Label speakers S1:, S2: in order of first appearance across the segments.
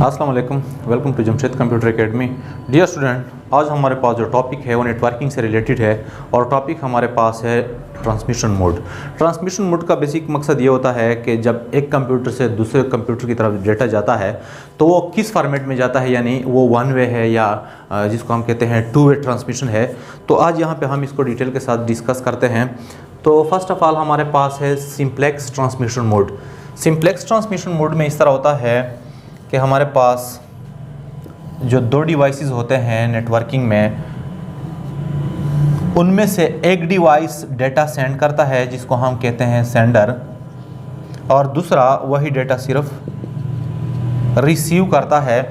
S1: अस्सलाम वालेकुम, welcome to Jamshed Computer Academy. Dear student, आज हमारे पास जो टॉपिक है वो नेटवर्किंग से रिलेटेड है और टॉपिक हमारे पास है ट्रांसमिशन मोड। ट्रांसमिशन मोड का बेसिक मकसद ये होता है कि जब एक कंप्यूटर से दूसरे कंप्यूटर की तरफ डेटा जाता है तो वो किस फॉर्मेट में जाता है, यानी वो वन वे है या जिसको हम कहते हैं टू वे ट्रांसमिशन है। तो आज यहाँ पर हम इसको डिटेल के साथ डिस्कस करते हैं। तो फर्स्ट ऑफ ऑल हमारे पास है simplex transmission mode. Simplex transmission mode में इस तरह होता है कि हमारे पास जो दो डिवाइसेस होते हैं नेटवर्किंग में, उनमें से एक डिवाइस डेटा सेंड करता है जिसको हम कहते हैं सेंडर, और दूसरा वही डेटा सिर्फ रिसीव करता है।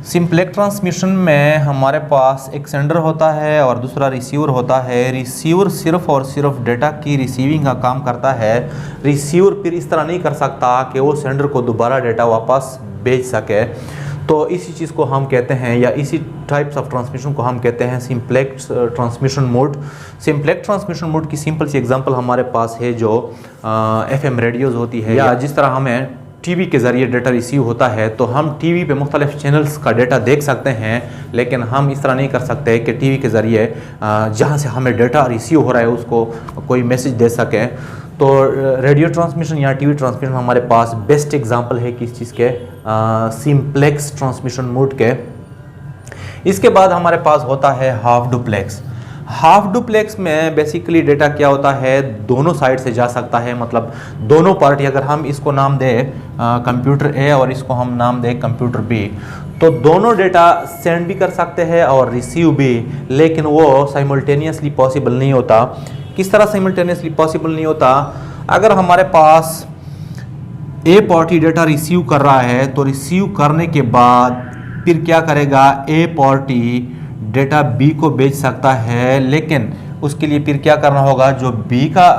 S1: सिंप्लेक्स ट्रांसमिशन में हमारे पास एक सेंडर होता है और दूसरा रिसीवर होता है। रिसीवर सिर्फ और सिर्फ डेटा की रिसीविंग का काम करता है। रिसीवर फिर इस तरह नहीं कर सकता कि वो सेंडर को दोबारा डेटा वापस भेज सके। तो इसी चीज़ को हम कहते हैं, या इसी टाइप्स ऑफ ट्रांसमिशन को हम कहते हैं simplex transmission mode. Simplex transmission mode की सिंपल सी एग्जांपल हमारे पास है जो FM रेडियोज़ होती है, या जिस तरह हमें टीवी के ज़रिए डेटा रिसीव होता है तो हम टीवी पे मुख्तलिफ चैनल्स का डेटा देख सकते हैं, लेकिन हम इस तरह नहीं कर सकते कि टीवी के ज़रिए जहाँ से हमें डेटा रिसीव हो रहा है उसको कोई मैसेज दे सकें। तो रेडियो ट्रांसमिशन या टीवी ट्रांसमिशन हमारे पास बेस्ट एग्जांपल है किस चीज़ के, सिंप्लेक्स ट्रांसमिशन मोड के। इसके बाद हमारे पास होता है हाफ डुप्लेक्स। हाफ डुप्लेक्स में बेसिकली डेटा क्या होता है, दोनों साइड से जा सकता है, मतलब दोनों पार्टी, अगर हम इसको नाम दें कंप्यूटर A और इसको हम नाम दें कंप्यूटर B, तो दोनों डेटा सेंड भी कर सकते हैं और रिसीव भी, लेकिन वो साइमल्टेनियसली पॉसिबल नहीं होता। किस तरह साइमल्टेनियसली पॉसिबल नहीं होता? अगर हमारे पास A पार्टी डेटा रिसीव कर रहा है तो रिसीव करने के बाद फिर क्या करेगा, A पार्टी डेटा B को भेज सकता है, लेकिन उसके लिए फिर क्या करना होगा, जो B का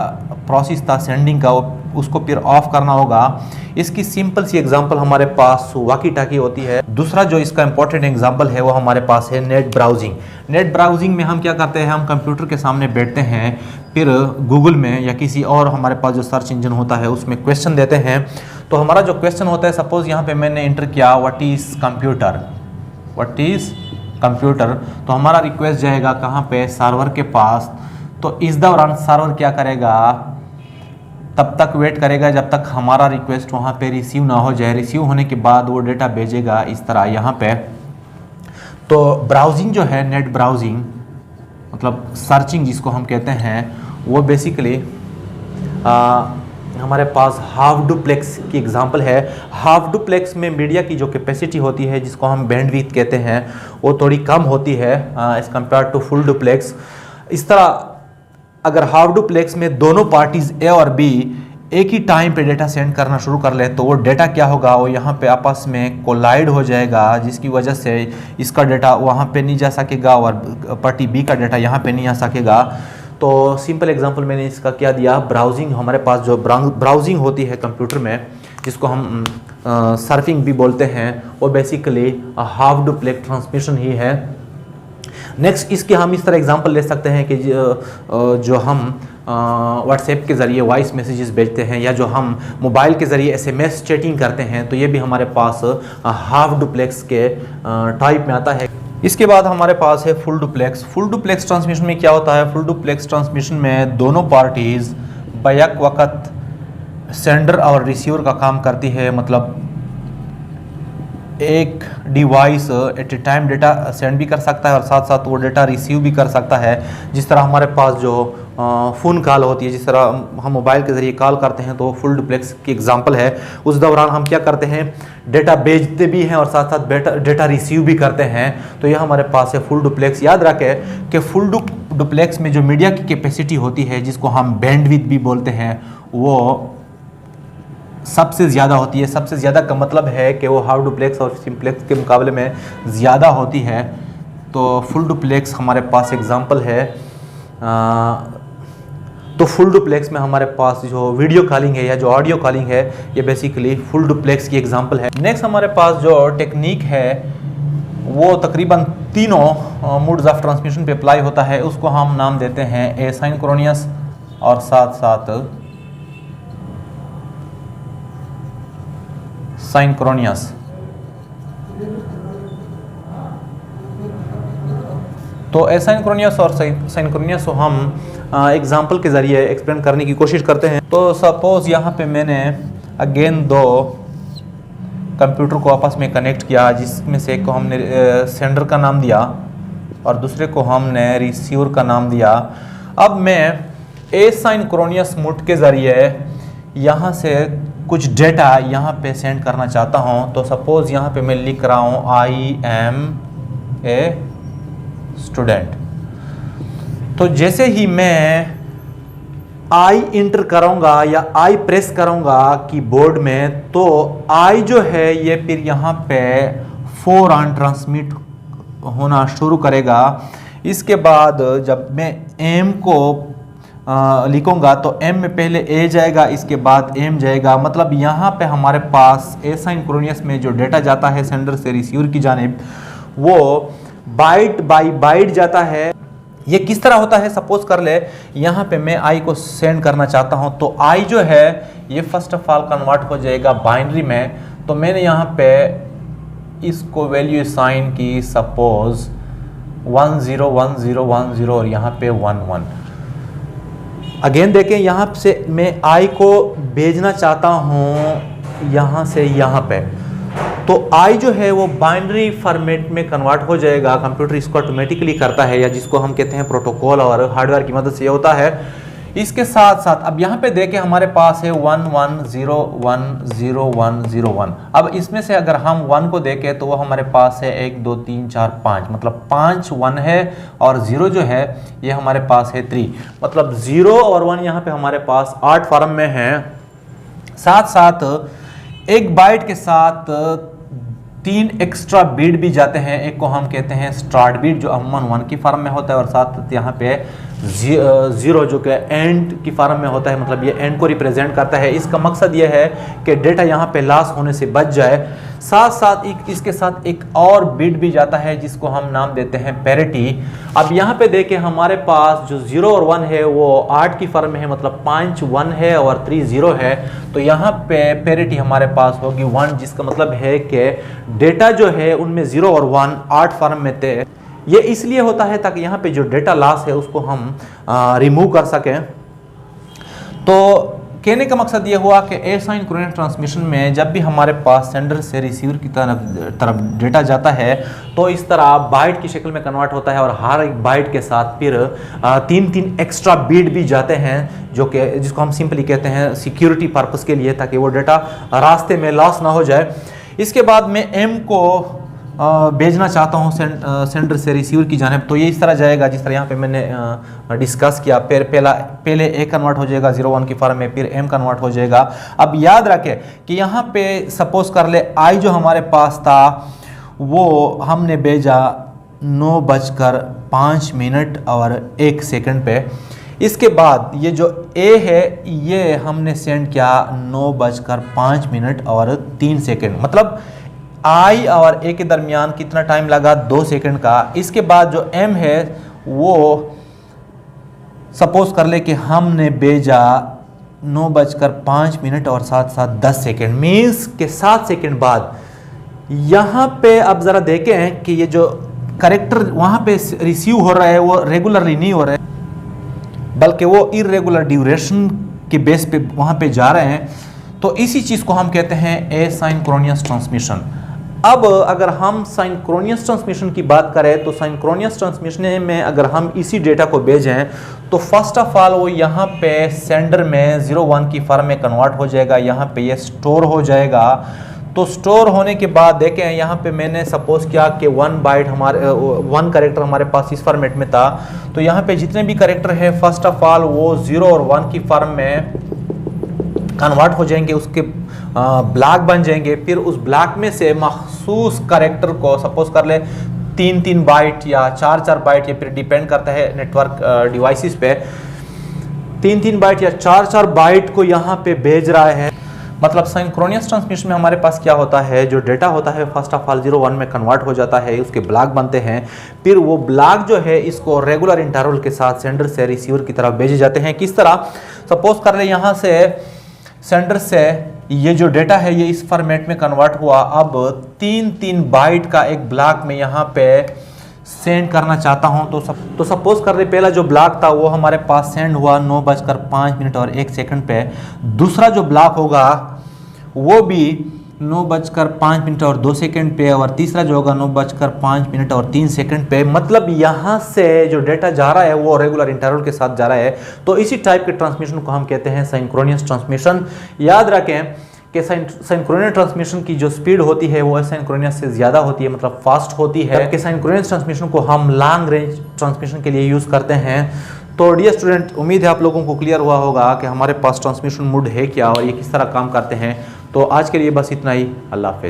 S1: प्रोसेस था सेंडिंग का उसको फिर ऑफ करना होगा। इसकी सिंपल सी एग्जांपल हमारे पास वॉकी टॉकी होती है। दूसरा जो इसका इंपॉर्टेंट एग्जांपल है वो हमारे पास है नेट ब्राउजिंग। नेट ब्राउजिंग में हम क्या करते हैं, हम कंप्यूटर के सामने बैठते हैं, फिर गूगल में या किसी और हमारे पास जो सर्च इंजन होता है उसमें क्वेश्चन देते हैं। तो हमारा जो क्वेश्चन होता है, सपोज यहाँ पे मैंने एंटर किया what is computer, what is computer, तो हमारा रिक्वेस्ट जाएगा कहाँ पे, सर्वर के पास। तो इस दौरान सर्वर क्या करेगा, तब तक वेट करेगा जब तक हमारा रिक्वेस्ट वहाँ पे रिसीव ना हो जाए। रिसीव होने के बाद वो डेटा भेजेगा इस तरह यहाँ पे। तो ब्राउजिंग जो है, नेट ब्राउजिंग मतलब सर्चिंग जिसको हम कहते हैं, वो बेसिकली हमारे पास हाफ डुप्लेक्स की एग्जांपल है। हाफ डुप्लेक्स में मीडिया की जो कैपेसिटी होती है, जिसको हम बैंडविड्थ कहते हैं, वो थोड़ी कम होती है as compare to full duplex. इस तरह अगर हाफ डुप्लेक्स में दोनों पार्टीज A और B एक ही टाइम पे डेटा सेंड करना शुरू कर ले तो वो डेटा क्या होगा, वो यहाँ पे आपस में कोलाइड हो जाएगा, जिसकी वजह से इसका डेटा वहाँ पे नहीं जा सकेगा और पार्टी B का डेटा यहाँ पे नहीं आ सकेगा। तो सिंपल एग्जांपल मैंने इसका क्या दिया, ब्राउजिंग। हमारे पास जो ब्राउजिंग होती है कंप्यूटर में, जिसको हम सर्फिंग भी बोलते हैं, वो बेसिकली हाफ डुप्लेक्स ट्रांसमिशन ही है। नेक्स्ट इसके हम इस तरह एग्जांपल ले सकते हैं कि जो हम व्हाट्सएप के ज़रिए वॉइस मैसेजेस भेजते हैं, या जो हम मोबाइल के ज़रिए SMS चैटिंग करते हैं, तो ये भी हमारे पास हाफ डुप्लेक्स के टाइप में आता है। इसके बाद हमारे पास है full duplex. Full duplex transmission में क्या होता है, फुल डुप्लेक्स ट्रांसमिशन में दोनों पार्टीज़ बैक वक्त सेंडर और रिसीवर का काम करती है, मतलब एक device at A time data send भी कर सकता है और साथ साथ वो डेटा रिसीव भी कर सकता है। जिस तरह हमारे पास जो फ़ोन कॉल होती है, जिस तरह हम मोबाइल के ज़रिए कॉल करते हैं, तो फुल डुप्लेक्स की एग्जांपल है। उस दौरान हम क्या करते हैं, डेटा भेजते भी हैं और साथ साथ डेटा रिसीव भी करते हैं। तो यह हमारे पास है फुल डुप्लेक्स। याद रखें कि फुल डुप्लेक्स में जो मीडिया की कैपेसिटी होती है, जिसको हम बैंडविड्थ भी बोलते हैं, वो सबसे ज़्यादा होती है। सबसे ज़्यादा का मतलब है कि वो हाफ डुप्लेक्स और सिंप्लेक्स के मुकाबले में ज़्यादा होती है। तो फुल डुप्लेक्स हमारे पास एग्जांपल है। तो फुल डुप्लेक्स में हमारे पास जो वीडियो कॉलिंग है या जो ऑडियो कॉलिंग है, ये बेसिकली फुल डुप्लेक्स की एग्जांपल है। नेक्स्ट हमारे पास जो टेक्निक है वो तकरीबन तीनों मोड्स ऑफ ट्रांसमिशन पे अप्लाई होता है। उसको हम नाम देते हैं एसिंक्रोनस और साथ साथ सिंक्रोनियस। तो एसिंक्रोनियस और सिंक्रोनियस को हम एग्जांपल के ज़रिए एक्सप्लेन करने की कोशिश करते हैं। तो सपोज़ यहाँ पे मैंने अगेन दो कंप्यूटर को आपस में कनेक्ट किया, जिसमें से एक को हमने सेंडर का नाम दिया और दूसरे को हमने रिसीवर का नाम दिया। अब मैं एसिंक्रोनियस मोड के ज़रिए यहाँ से कुछ डेटा यहाँ पे सेंड करना चाहता हूँ। तो सपोज़ यहाँ पे मैं लिख रहा हूँ आई एम ए स्टूडेंट। तो जैसे ही मैं आई इंटर करूँगा या आई प्रेस करूँगा कीबोर्ड में, तो आई जो है ये फिर यहाँ पे फौरन ट्रांसमिट होना शुरू करेगा। इसके बाद जब मैं एम को लिखूंगा तो एम में पहले ए जाएगा, इसके बाद एम जाएगा। मतलब यहाँ पे हमारे पास एसिंक्रोनियस में जो डेटा जाता है सेंडर से रिसीवर की जानिब, वो बाइट बाई बाइट जाता है। ये किस तरह होता है, सपोज कर ले यहाँ पे मैं आई को सेंड करना चाहता हूँ, तो आई जो है ये फर्स्ट ऑफ ऑल कन्वर्ट हो जाएगा बाइनरी में। तो मैंने यहाँ पे इसको वैल्यू साइन की सपोज 101010 और यहाँ पे 11। अगेन देखें, यहाँ से मैं आई को भेजना चाहता हूँ यहाँ से यहाँ पे, तो आई जो है वो बाइनरी फॉर्मेट में कन्वर्ट हो जाएगा। कंप्यूटर इसको ऑटोमेटिकली करता है, या जिसको हम कहते हैं प्रोटोकॉल और हार्डवेयर की मदद से ये होता है। इसके साथ साथ अब यहाँ पे देखें हमारे पास है 11010101। अब इसमें से अगर हम 1 को देखें तो वो हमारे पास है 1 2 3 4 5, मतलब 5 1 है, और 0 जो है ये हमारे पास है 3। मतलब 0 और 1 यहाँ पे हमारे पास 8 फॉर्म में है। साथ साथ एक बाइट के साथ 3 एक्स्ट्रा बीट भी जाते हैं। एक को हम कहते हैं स्टार्ट बीट जो अमूमन 1 की फॉर्म में होता है, और साथ यहाँ पे 0 जो कि एंड की फॉर्म में होता है, मतलब ये एंड को रिप्रेजेंट करता है। इसका मकसद ये है कि डेटा यहाँ पे लॉस होने से बच जाए। साथ साथ इसके साथ एक और बीट भी जाता है जिसको हम नाम देते हैं पैरिटी। अब यहाँ पे देखें हमारे पास जो 0 और 1 है वो 8 की फॉर्म में है, मतलब 5 1 है और 3 0 है। तो यहाँ पे पैरिटी हमारे पास होगी 1, जिसका मतलब है कि डेटा जो है उनमें 0 और 1 8 फॉर्म में थे। ये इसलिए होता है ताकि यहाँ पे जो डेटा लॉस है उसको हम रिमूव कर सकें। तो कहने का मकसद ये हुआ कि एसिंक्रोनस ट्रांसमिशन में जब भी हमारे पास सेंडर से रिसीवर की तरफ डेटा जाता है तो इस तरह बाइट की शक्ल में कन्वर्ट होता है, और हर एक बाइट के साथ फिर 3 एक्स्ट्रा बीट भी जाते हैं, जो कि जिसको हम सिंपली कहते हैं सिक्योरिटी पर्पस के लिए, ताकि वो डेटा रास्ते में लॉस ना हो जाए। इसके बाद मैं एम को भेजना चाहता हूँ सेंडर से रिसीवर की जानिब, तो ये इस तरह जाएगा जिस तरह यहाँ पे मैंने डिस्कस किया। पहले ए कन्वर्ट हो जाएगा 0 1 की फॉर्म में, फिर एम कन्वर्ट हो जाएगा। अब याद रखें कि यहाँ पे सपोज कर ले आई जो हमारे पास था वो हमने भेजा 9:05 और 1 सेकंड पे। इसके बाद ये जो ए है ये हमने सेंड किया 9:05 और 3 सेकंड, मतलब आई और ए के दरमियान कितना टाइम लगा, 2 सेकंड का। इसके बाद जो एम है वो सपोज कर ले कि हमने भेजा 9:05 और साथ साथ 10 सेकंड, मीन्स के 7 सेकंड बाद। यहाँ पे अब ज़रा देखें कि ये जो करेक्टर वहाँ पे रिसीव हो रहा है वो रेगुलरली नहीं हो रहा है, बल्कि वो इरेगुलर ड्यूरेशन के बेस पे वहाँ पे जा रहे हैं। तो इसी चीज़ को हम कहते हैं एसिंक्रोनस ट्रांसमिशन। अब अगर हम सिंक्रोनियस ट्रांसमिशन की बात करें तो सिंक्रोनियस ट्रांसमिशन में अगर हम इसी डेटा को भेजें तो फर्स्ट ऑफ ऑल वो यहाँ पे सेंडर में 0 1 की फॉर्म में कन्वर्ट हो जाएगा, यहाँ पे ये स्टोर हो जाएगा। तो स्टोर होने के बाद देखें यहाँ पे मैंने सपोज किया कि 1 कैरेक्टर हमारे पास इस फॉर्मेट में था, तो यहाँ पे जितने भी कैरेक्टर है फर्स्ट ऑफ ऑल वो 0 और 1 की फॉर्म में कन्वर्ट हो जाएंगे, उसके ब्लॉक बन जाएंगे। फिर उस ब्लॉक में से मखसूस कैरेक्टर को सपोज कर ले 3 बाइट या 4 बाइट, या फिर डिपेंड करता है नेटवर्क डिवाइसेस पे, 3 बाइट या 4 बाइट को यहाँ पे भेज रहा है। मतलब सिंक्रोनियस ट्रांसमिशन में हमारे पास क्या होता है, जो डेटा होता है फर्स्ट ऑफ ऑल 0 1 में कन्वर्ट हो जाता है, उसके ब्लॉक बनते हैं। फिर वो ब्लॉक जो है इसको रेगुलर इंटरवल के साथ सेंडर से रिसीवर की तरफ भेजे जाते हैं। किस तरह, सपोज कर ले यहाँ से सेंडर से ये जो डेटा है ये इस फॉर्मेट में कन्वर्ट हुआ। अब 3 बाइट का एक ब्लॉक में यहाँ पे सेंड करना चाहता हूं तो सपोज कर रहे पहला जो ब्लॉक था वो हमारे पास सेंड हुआ 9:05 और 1 सेकंड पे। दूसरा जो ब्लॉक होगा वो भी 9:05 और 2 सेकंड पे, और तीसरा जो होगा 9:05 और 3 सेकंड पे। मतलब यहाँ से जो डेटा जा रहा है वो रेगुलर इंटरवल के साथ जा रहा है। तो इसी टाइप के ट्रांसमिशन को हम कहते हैं सिंक्रोनियस ट्रांसमिशन। याद रखें कि सिंक्रोनियस ट्रांसमिशन की जो स्पीड होती है वो एसिंक्रोनियस से ज़्यादा होती है, मतलब फास्ट होती है। जबकि सिंक्रोनियस ट्रांसमिशन को हम लॉन्ग रेंज ट्रांसमिशन के लिए यूज़ करते हैं। तो डियर स्टूडेंट, उम्मीद है आप लोगों को क्लियर हुआ होगा कि हमारे पास ट्रांसमिशन मोड है क्या और ये किस तरह काम करते हैं। तो आज के लिए बस इतना ही। अल्लाह हाफ़िज़।